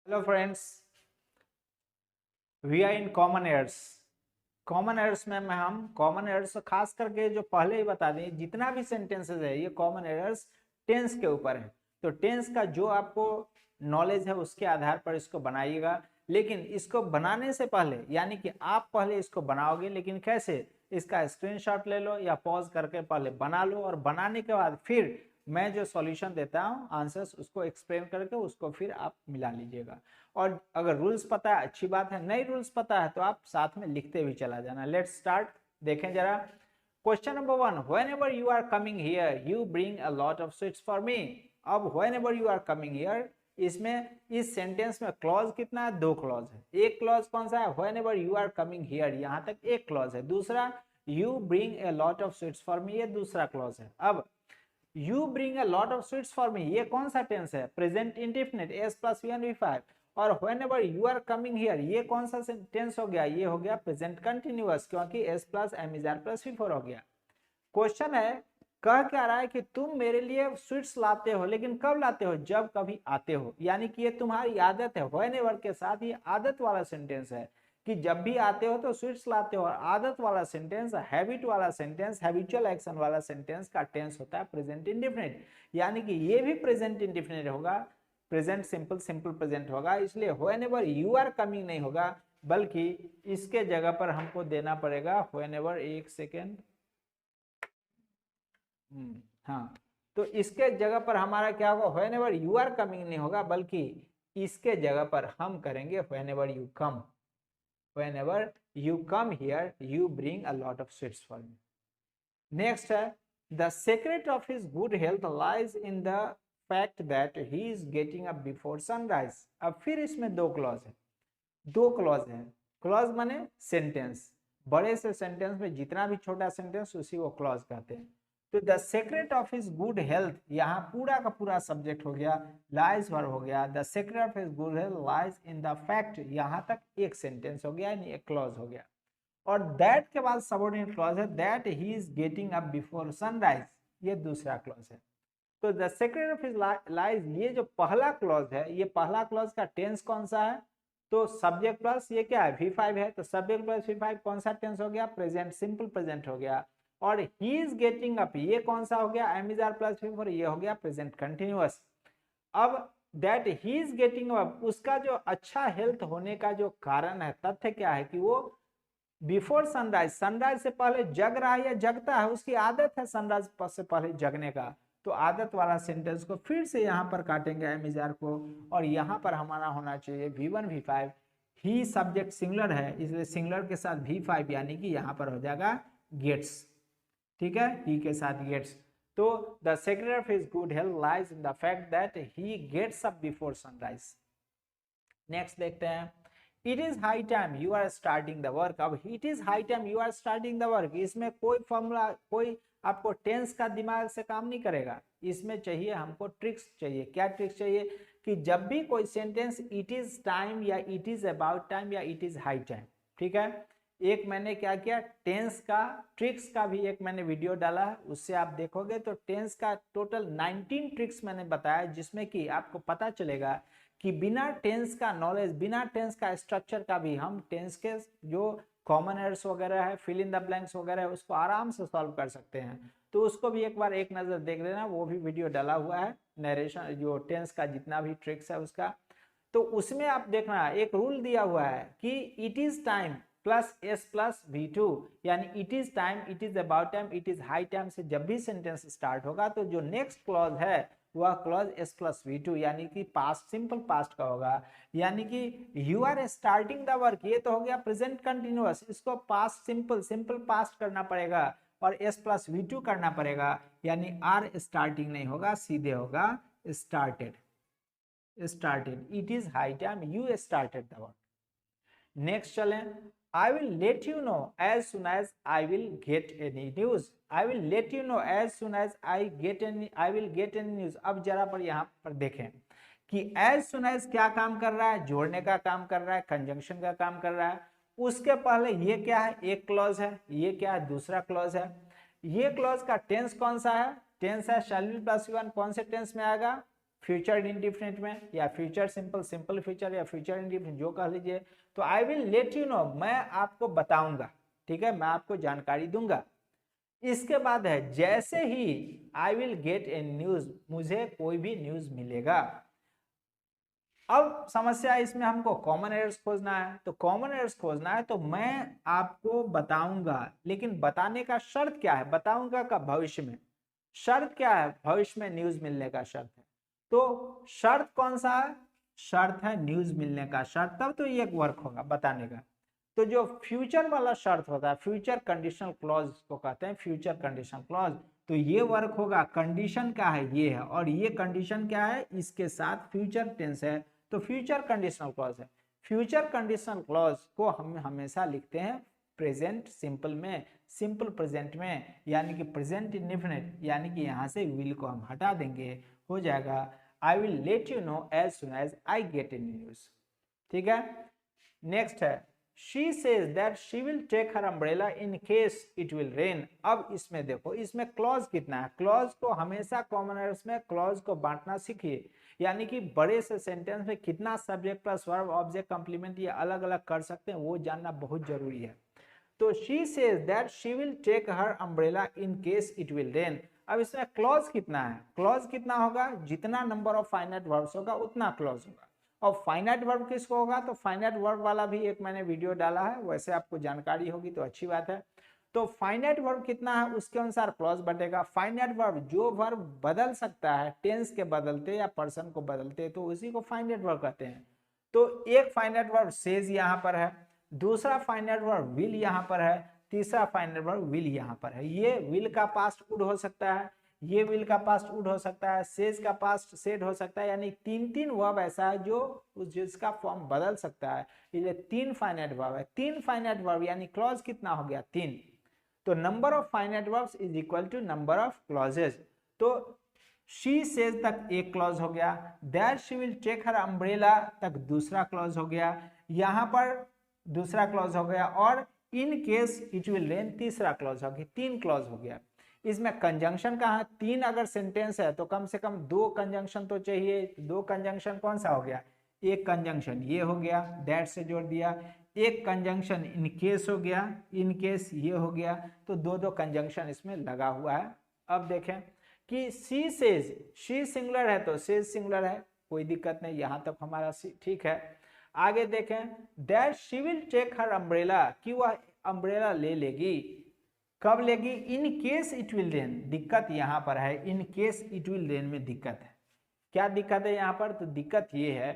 Hello friends, we are in common errors. Common errors में हम common years खास करके जो पहले ही बता दें, जितना भी सेंटेंसेस है ये कॉमन एयर्स टेंस के ऊपर है। तो टेंस का जो आपको नॉलेज है उसके आधार पर इसको बनाइएगा। लेकिन इसको बनाने से पहले यानी कि आप पहले इसको बनाओगे, लेकिन कैसे, इसका स्क्रीनशॉट ले लो या पॉज करके पहले बना लो, और बनाने के बाद फिर मैं जो सॉल्यूशन देता हूँ आंसर्स उसको एक्सप्लेन करके उसको फिर आप मिला लीजिएगा। और अगर रूल्स पता है अच्छी बात है, नहीं रूल्स पता है तो आप साथ में लिखते भी चला जाना। Let's start. देखें जरा question number 1, whenever you are coming here you bring a lot of sweets for me. अब whenever you are coming here, इसमें इस सेंटेंस में क्लॉज कितना है? 2 क्लॉज है। एक क्लॉज कौन सा है? Whenever you are coming here, यहां तक एक क्लॉज है। दूसरा you bring a lot of sweets for me, ये दूसरा क्लॉज है। अब you bring a lot of sweets for me, ये कौन सा टेंस है? Present indefinite, S plus V and V five. और whenever you are coming here, ये कौन सा टेंस हो गया? ये हो गया प्रेजेंट कंटिन्यूअस, क्योंकि S plus M is are plus V four हो गया। क्वेश्चन है, कह क्या रहा है कि तुम मेरे लिए स्वीट्स लाते हो, लेकिन कब लाते हो? जब कभी आते हो, यानी कि ये तुम्हारी आदत है। व्हेनेवर के साथ ये आदत वाला सेंटेंस है कि जब भी आते हो तो स्वीट्स लाते हो। और आदत वाला सेंटेंस, हैबिट वाला सेंटेंस, हैबिचुअल एक्शन वाला सेंटेंस का टेंस होता है प्रेजेंट इंडेफिनिट, यानी कि ये भी प्रेजेंट इंडेफिनिट होगा, प्रेजेंट सिंपल, सिंपल प्रेजेंट होगा। इसलिए व्हेनेवर यू आर कमिंग नहीं होगा, बल्कि इसके जगह पर हमको देना पड़ेगा व्हेनेवर, एक सेकेंड, हाँ, तो इसके जगह पर हमारा क्या होगा? व्हेनेवर यू आर कमिंग नहीं होगा, बल्कि इसके जगह पर हम करेंगे whenever you come. Whenever you come here, you bring a lot of sweets for me. Next है, the secret of his good health lies in the fact that he is getting up before sunrise. अब फिर इसमें 2 clause है, 2 clause है। Clause माने sentence, बड़े से sentence में जितना भी छोटा सेंटेंस उसी को क्लॉज कहते हैं। तो the secret of his good health, यहाँ पूरा का पूरा सब्जेक्ट हो गया, लाइज वर्ब हो गया। The secret of his good health lies in the fact, यहाँ तक एक सेंटेंस हो गया, यानी एक क्लॉज हो गया। और दैट के बाद सबऑर्डिनेट क्लॉज है, that he is getting up before sunrise, ये दूसरा क्लॉज है। तो the secret of his lies, ये जो पहला क्लॉज है, ये पहला क्लॉज का टेंस कौन सा है? तो सब्जेक्ट प्लस ये क्या है? V5 है, तो सब्जेक्ट प्लस V5 कौन सा टेंस हो गया? प्रेजेंट सिंपल प्रेजेंट हो गया। और ही इज गेटिंग अप, ये कौन सा हो गया? M is are plus V4, ये हो गया प्रेजेंट कंटिन्यूअस। अब that he is getting up, उसका जो अच्छा हेल्थ होने का जो कारण है, तथ्य क्या है कि वो बिफोर सनराइज, सनराइज से पहले जग रहा है या जगता है, उसकी आदत है सनराइज से पहले जगने का। तो आदत वाला सेंटेंस को फिर से यहाँ पर काटेंगे एम इज आर को, और यहाँ पर हमारा होना चाहिए V1 V5। ही सब्जेक्ट सिंगुलर है, इसलिए सिंगुलर के साथ V5, यानी कि यहाँ पर हो जाएगा गेट्स। ठीक है, ही के साथ गेट्स। तो the secret of his good health lies in the fact that he gets up before sunrise. Next देखते हैं, it is high time you are starting the work. अब it is high time you are starting the work, इसमें कोई formula, कोई आपको tense का दिमाग से काम नहीं करेगा। इसमें चाहिए हमको ट्रिक्स चाहिए। क्या ट्रिक्स चाहिए? कि जब भी कोई सेंटेंस इट इज टाइम या इट इज अबाउट टाइम या इट इज हाई टाइम, ठीक है, एक मैंने क्या किया, टेंस का ट्रिक्स का भी एक मैंने वीडियो डाला है, उससे आप देखोगे तो टेंस का टोटल 19 ट्रिक्स मैंने बताया, जिसमें कि आपको पता चलेगा कि बिना टेंस का नॉलेज, बिना टेंस का स्ट्रक्चर का भी हम टेंस के जो कॉमन एरर्स वगैरह है, फिल इन द ब्लैंक्स वगैरह है, उसको आराम से सॉल्व कर सकते हैं। तो उसको भी एक बार एक नजर देख लेना, वो भी वीडियो डाला हुआ है, नरेशन जो टेंस का जितना भी ट्रिक्स है उसका। तो उसमें आप देखना, एक रूल दिया हुआ है कि it is time plus S plus V2, यानी it is time, it is about time, it is high time से जब भी सेंटेंस स्टार्ट होगा तो जो नेक्स्ट क्लॉज है वह क्लॉज एस प्लस V2, यानी कि पास्ट, सिंपल पास्ट का होगा। यानी कि you are starting the work, ये तो हो गया प्रेजेंट कंटिन्यूअस, इसको पास्ट सिंपल, सिंपल पास्ट करना पड़ेगा और एस प्लस V2 करना पड़ेगा, यानी आर स्टार्टिंग नहीं होगा, सीधे होगा started, started. It is high time you started the work. Next चलें, I will let you know as soon as I will get any news. I will let you know as soon as I will get any news. अब जरा पर यहाँ पर देखें कि as soon as क्या काम कर रहा है? जोड़ने का काम कर रहा है, कंजंक्शन का काम कर रहा है। उसके पहले ये क्या है? एक क्लॉज है, ये क्या है? दूसरा क्लॉज है। ये क्लॉज का टेंस कौन सा है? टेंस है शैल बी प्लस वन, कौन से टेंस में आएगा? फ्यूचर इंडिफिनिट में, या फ्यूचर सिंपल, सिंपल फ्यूचर, या फ्यूचर इंडिफिनिट, जो कह लीजिए। तो आई विल लेट यू नो, मैं आपको बताऊंगा, ठीक है, मैं आपको जानकारी दूंगा। इसके बाद है जैसे ही I will get a news, मुझे कोई भी न्यूज मिलेगा। अब समस्या इसमें हमको कॉमन एरर्स खोजना है, तो कॉमन एरर्स खोजना है तो मैं आपको बताऊंगा, लेकिन बताने का शर्त क्या है, बताऊंगा का भविष्य में, शर्त क्या है, भविष्य में न्यूज मिलने का शर्त है। तो शर्त कौन सा है, शर्त है न्यूज मिलने का शर्त, तब तो ये एक वर्क होगा बताने का। तो जो फ्यूचर वाला शर्त होता है, फ्यूचर कंडीशनल क्लॉज को कहते हैं, फ्यूचर कंडीशनल क्लॉज, तो ये वर्क होगा, कंडीशन क्या है, ये है, और ये कंडीशन क्या है, इसके साथ फ्यूचर टेंस है, तो फ्यूचर कंडीशनल क्लॉज है। फ्यूचर कंडीशनल क्लॉज को हम हमेशा लिखते हैं प्रेजेंट सिंपल में, सिंपल प्रेजेंट में, यानी कि प्रेजेंट इंडेफिनिट, यानी कि यहाँ से विल को हम हटा देंगे, हो जाएगा I will let you know as soon as I get a news. ठीक है, नेक्स्ट है she says that she will take her umbrella in case it will rain। अब इसमें देखो, इसमें क्लॉज कितना है, क्लॉज को हमेशा कॉमन एरर्स में क्लॉज को बांटना सीखिए, यानी कि बड़े से सेंटेंस में कितना subject plus verb object complement ये अलग अलग कर सकते हैं, वो जानना बहुत जरूरी है। तो she says that she will take her umbrella in case it will rain। अब इसमें क्लॉज कितना है, क्लॉज कितना होगा, जितना नंबर ऑफ फाइनाइट वर्ब्स होगा उतना क्लॉज होगा। और फाइनाइट वर्ब किसको होगा, तो फाइनाइट वर्ब वाला भी एक मैंने वीडियो डाला है, वैसे आपको जानकारी होगी तो अच्छी बात है। तो फाइनाइट वर्ब कितना है उसके अनुसार क्लॉज बटेगा। फाइनाइट वर्ब जो वर्ब बदल सकता है टेंस के बदलते या पर्सन को बदलते, तो उसी को फाइनाइट वर्ब कहते हैं। तो एक फाइनाइट वर्ब सेज यहाँ पर है, दूसरा फाइनाइट वर्ब विल यहाँ पर है, तीसरा फाइनाइट वर्ब विल यहाँ पर है। ये विल का पास्ट वुड हो सकता है, ये विल का पास्ट वुड हो सकता है, सेज का पास्ट सेड हो सकता है, यानी तीन तीन वर्ब ऐसा है जो जिसका फॉर्म बदल सकता है, ये तीन फाइनाइट वर्ब है। तीन फाइनाइट वर्ब यानी क्लॉज कितना हो गया, तीन। तो number of finite verbs is equal to number of clauses. तो शी सेज तक एक क्लॉज हो गया, that she will take her umbrella तक दूसरा क्लॉज हो गया, यहाँ पर दूसरा क्लॉज हो गया, और इन केस इट विल रेन तीसरा क्लॉज हो गया, तीन क्लॉज हो गया। इसमें कंजंक्शन कहाँ, तीन अगर सेंटेंस है तो कम से कम दो कंजंक्शन तो चाहिए। दो कंजंक्शन कौन सा हो गया, एक कंजंक्शन ये हो गया, दैट से जोड़ दिया, एक कंजंक्शन इन केस हो गया, इन केस ये हो गया, तो दो दो कंजंक्शन इसमें लगा हुआ है। अब देखें कि सी सेज, शी सिंगुलर है तो सेज सिंगुलर है, कोई दिक्कत नहीं, यहां तक हमारा ठीक है। आगे देखें that she will take her umbrella, कि वह अम्ब्रेला ले लेगी, कब लेगी, in case it will rain. दिक्कत यहाँ पर है, in case it will rain में दिक्कत है। क्या दिक्कत है यहाँ पर, तो दिक्कत ये है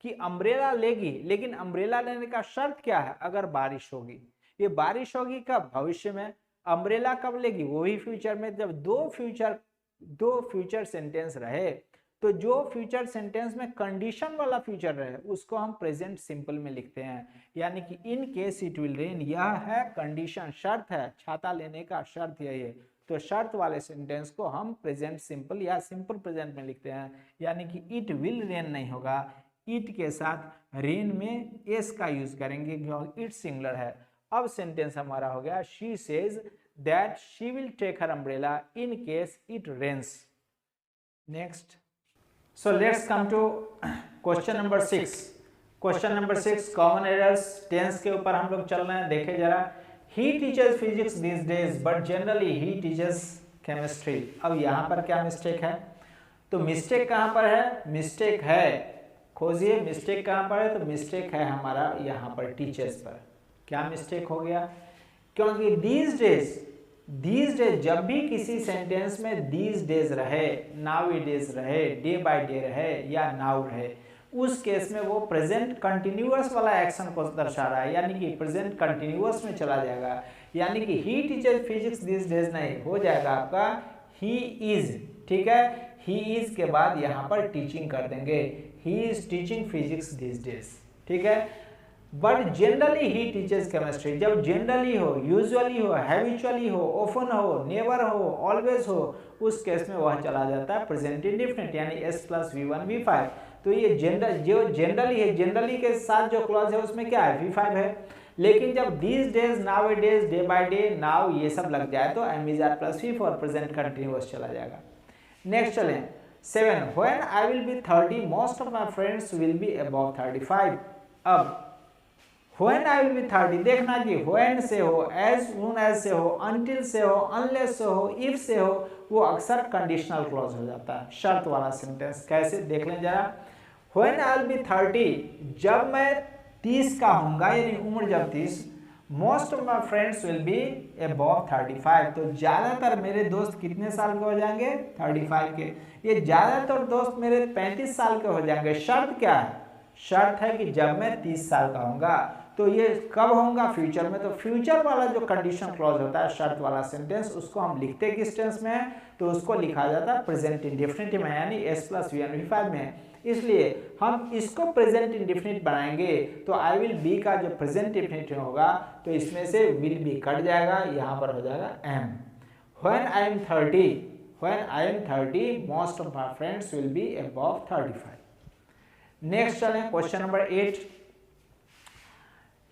कि अम्ब्रेला लेगी, लेकिन अम्ब्रेला लेने का शर्त क्या है, अगर बारिश होगी। ये बारिश होगी कब, भविष्य में। अम्ब्रेला कब लेगी, वो भी फ्यूचर में। जब दो फ्यूचर सेंटेंस रहे, तो जो फ्यूचर सेंटेंस में कंडीशन वाला फ्यूचर रहे उसको हम प्रेजेंट सिंपल में लिखते हैं, यानी कि इन केस इट विल रेन, यह है कंडीशन, शर्त है, छाता लेने का शर्त यही है। तो शर्त वाले सेंटेंस को हम प्रेजेंट सिंपल या सिंपल प्रेजेंट में लिखते हैं, यानी कि इट विल रेन नहीं होगा, इट के साथ रेन में एस का यूज करेंगे क्योंकि इट सिंगुलर है। अब सेंटेंस हमारा हो गया she says that she will take her umbrella in case it rains. Next, so let's come to question number 6। Question number 6 common errors tense के ऊपर हम लोग चल रहे हैं। देखे जरा, he teaches physics these days but generally he teaches chemistry। अब यहाँ पर क्या मिस्टेक है, तो मिस्टेक कहाँ पर है, मिस्टेक है, खोजिए मिस्टेक कहाँ पर है, तो मिस्टेक है हमारा यहाँ पर टीचर्स पर। क्या मिस्टेक हो गया, क्योंकि these days जब भी किसी सेंटेंस में these days रहे, nowadays रहे, डे बाय डे रहे या नाउ रहे, उस केस में वो प्रेजेंट कंटिन्यूअस वाला एक्शन को दर्शा रहा है, यानी कि प्रेजेंट कंटिन्यूअस में चला जाएगा। यानी कि ही टीचर्स फिजिक्स दिस डेज नहीं, हो जाएगा आपका ही इज। ठीक है, ही इज के बाद यहाँ पर टीचिंग कर देंगे, he is teaching physics this days. ठीक है, but generally he teachers chemistry. जब जनरली हो, यूजुअली हो, हैबिचुअली हो, ऑफन हो, नेवर हो, ऑलवेज हो, उस केस में वह चला जाता है प्रेजेंट इंडेफिनिट, यानी s + v1 v5। तो ये जो जनरली है, जनरली के साथ जो क्लॉज है उसमें क्या है, v5 है। लेकिन जब these days, nowadays, day by day, now ये सब लग जाए तो am is are + v4 present continuous चला जाएगा। नेक्स्ट चलें, 7 when I will be 30 most of my friends will be above 35। अब व्हेन आई विल बी 30 देखना कि व्हेन से हो, एज सून एज से हो, अनटिल से हो, अनलेस से हो, इफ से हो, वो अक्सर कंडीशनल क्लॉज हो जाता है, शर्त वाला सेंटेंस। कैसे देख लें जरा। व्हेन आई विल बी 30 जब मैं 30 का होऊंगा, यानी उम्र जब 30, most of my friends will be above 35 तो ज्यादातर मेरे दोस्त कितने साल के हो जाएंगे 35 के। ये ज्यादातर दोस्त मेरे 35 साल के हो जाएंगे। शर्त क्या है? शर्त है कि जब मैं 30 साल का होऊंगा। तो ये कब होगा? फ्यूचर में। तो फ्यूचर वाला जो कंडीशन क्लॉज होता है, शर्त वाला सेंटेंस, उसको हम लिखते किस टेंस में है? तो उसको लिखा जाता है प्रेजेंट इंडेफिनिट में, यानी S + V and V5 में। इसलिए हम इसको प्रेजेंट इंडेफिनिट बनाएंगे तो आई विल बी का जो प्रेजेंट इंडेफिनिट होगा तो इसमें से विल बी कट जाएगा, यहाँ पर हो जाएगा am. When I am 30 most of my friends will be above 35। Next चलें question number 8।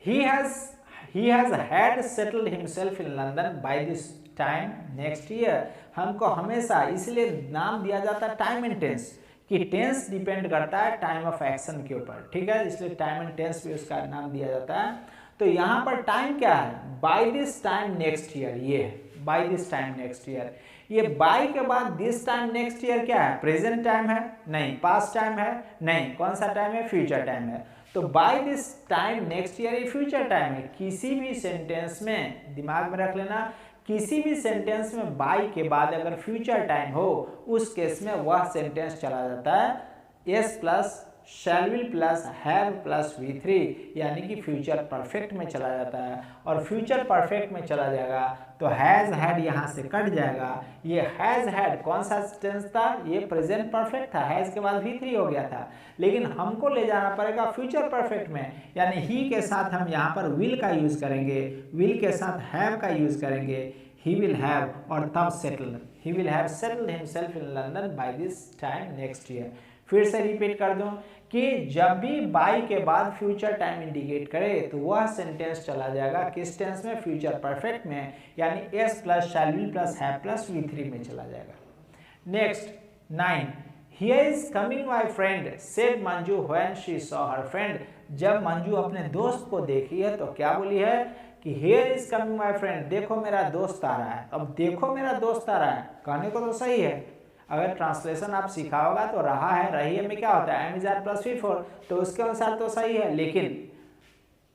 He has had settled himself in London by this time next year। हमको हमेशा इसलिए नाम दिया जाता है टाइम एंड टेंस, कि टेंस डिपेंड करता है टाइम ऑफ एक्शन के ऊपर, ठीक है, इसलिए टाइम एंड टेंस भी उसका नाम दिया जाता है। तो यहाँ पर टाइम क्या है? By this time next year, ये है by this time next year. ये बाय के बाद दिस टाइम नेक्स्ट ईयर क्या है? प्रेजेंट टाइम है? नहीं। पास्ट टाइम है? नहीं। कौन सा टाइम है? फ्यूचर टाइम है। तो by this time next year ये फ्यूचर टाइम है। किसी भी सेंटेंस में दिमाग में रख लेना, किसी भी सेंटेंस में बाय के बाद अगर फ्यूचर टाइम हो, उस केस में वह सेंटेंस चला जाता है S plus shell will plus have plus V3, यानी कि फ्यूचर परफेक्ट में चला जाता है। और फ्यूचर परफेक्ट में चला जाएगा तो हैज हैड यहाँ से कट जाएगा। ये हैज हैड कौन सा टेंस था? ये प्रेजेंट परफेक्ट था, हैज के बाद V3 हो गया था। लेकिन हमको ले जाना पड़ेगा फ्यूचर परफेक्ट में, यानी ही के साथ हम यहाँ पर विल का यूज करेंगे, विल के साथ हैव का यूज करेंगे, ही विल हैव, और तब settle, he will have settled himself in London by this time next year. फिर से रिपीट कर दूं कि जब भी बाय के बाद फ्यूचर टाइम इंडिकेट करे तो वह सेंटेंस चला जाएगा किस टेंस में? फ्यूचर परफेक्ट में, यानी S plus shell will plus have plus V3 में चला जाएगा। Next 9 here is coming my friend said Manju when she saw her friend. जब मंजू अपने दोस्त को देखी है तो क्या बोली है कि here is coming my friend, देखो मेरा दोस्त आ रहा है। अब देखो मेरा दोस्त आ रहा है कहने को तो सही है, अगर ट्रांसलेशन आप सीखा होगा तो रहा है, रही है में क्या होता है? M is are plus V4, तो उसके अनुसार तो सही है। लेकिन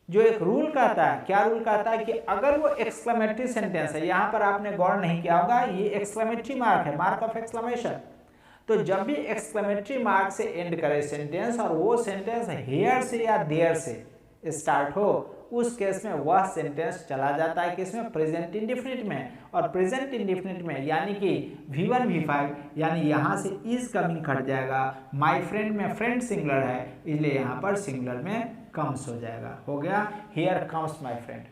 जो एक रूल कहता है, क्या रूल कहता है कि अगर वो एक्सक्लेमेटरी सेंटेंस है, यहाँ पर आपने गौर नहीं किया होगा, ये एक्सक्लेमेटरी मार्क है, मार्क ऑफ एक्सक्लेमेशन। तो जब भी एक्सक्लेमेटरी मार्क से एंड करे सेंटेंस और वो सेंटेंस हियर से या देयर से स्टार्ट हो, उस केस में वह सेंटेंस चला जाता है किसमें? प्रेजेंट इंडेफिनिट में। और प्रेजेंट इंडेफिनिट में यानी कि V1 V5, यानी यहाँ से इज कमिंग कट जाएगा। माय फ्रेंड में फ्रेंड सिंगुलर है, इसलिए यहाँ पर सिंगुलर में कम्स हो जाएगा। हो गया here comes my friend,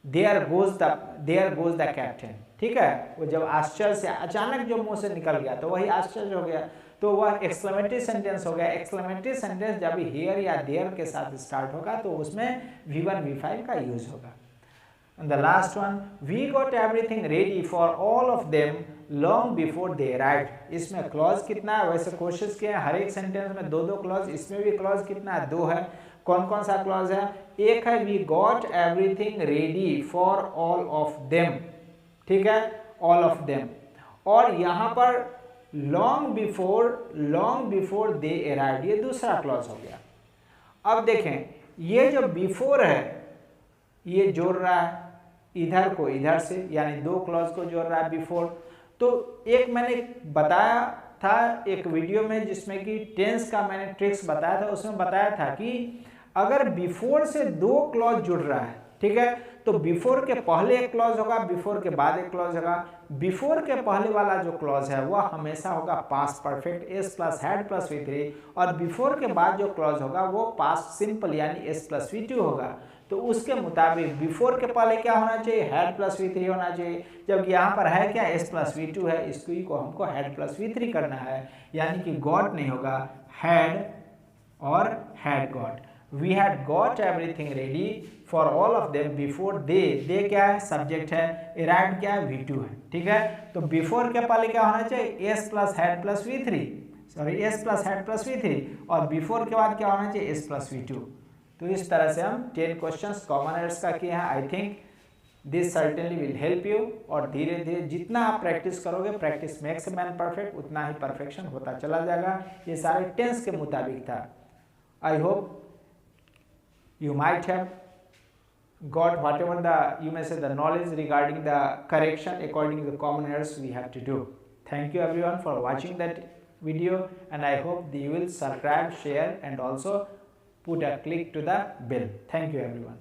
there goes the captain. ठीक है, वो जब आश्चर्य से अचानक जो मुंह से निकल गया तो वही आश्चर्य हो गया, तो वह एक्सक्लेमेटरी सेंटेंस हो गया। एक्सक्लेमेटरी सेंटेंस जब हियर या देयर के साथ स्टार्ट होगा तो उसमें V1 V5 का यूज होगा। And the last one, we got everything ready for all of them long before they arrived। इसमें क्लॉज कितना है? वैसे कोशिश किए हर एक सेंटेंस में दो दो क्लॉज, इसमें भी क्लॉज कितना है? 2 है। कौन कौन सा क्लॉज है? एक है we got everything ready for all of them, ठीक है, all of them। और यहाँ पर long before they arrived, ये दूसरा क्लॉज हो गया। अब देखें ये जो बिफोर है ये जोड़ रहा है इधर को इधर से, यानी 2 क्लॉज को जोड़ रहा है बिफोर। तो एक मैंने बताया था एक वीडियो में जिसमें कि टेंस का मैंने ट्रिक्स बताया था, उसमें बताया था कि अगर बिफोर से 2 क्लॉज जुड़ रहा है, ठीक है, तो बिफोर के पहले एक क्लॉज होगा, बिफोर के बाद एक क्लॉज होगा। बिफोर के पहले वाला जो क्लॉज है वह हमेशा होगा past perfect S plus had plus V3, और बिफोर के बाद जो क्लॉज होगा वो पास्ट सिंपल यानी S प्लस V2 होगा। तो उसके मुताबिक बिफोर के पहले क्या होना चाहिए? हैड प्लस V3 होना चाहिए। जब यहाँ पर है क्या? S प्लस V2 है, इसको हमको हैड प्लस V3 करना है, यानी कि गॉट नहीं होगा, हैड और had got. We had got everything ready for all of them before they क्या है? सब्जेक्ट है, arrived क्या है? V2 है, ठीक है। तो बिफोर के पहले क्या होना चाहिए? S plus had plus V3, sorry S plus had plus V3 और बिफोर के बाद क्या होना चाहिए एस प्लस V2। तो इस तरह से हम 10 क्वेश्चंस कॉमन एरर्स का किए हैं। I think this certainly will help you. और धीरे धीरे जितना आप प्रैक्टिस करोगे, प्रैक्टिस मेक्स मैन परफेक्ट, उतना ही परफेक्शन होता चला जाएगा। ये सारे टेंस के मुताबिक था। I hope you might have got whatever the you may say the knowledge regarding the correction according to the common errors we have to do. Thank you everyone for watching that video, and I hope that you will subscribe, share and also put a click to the bell. Thank you everyone.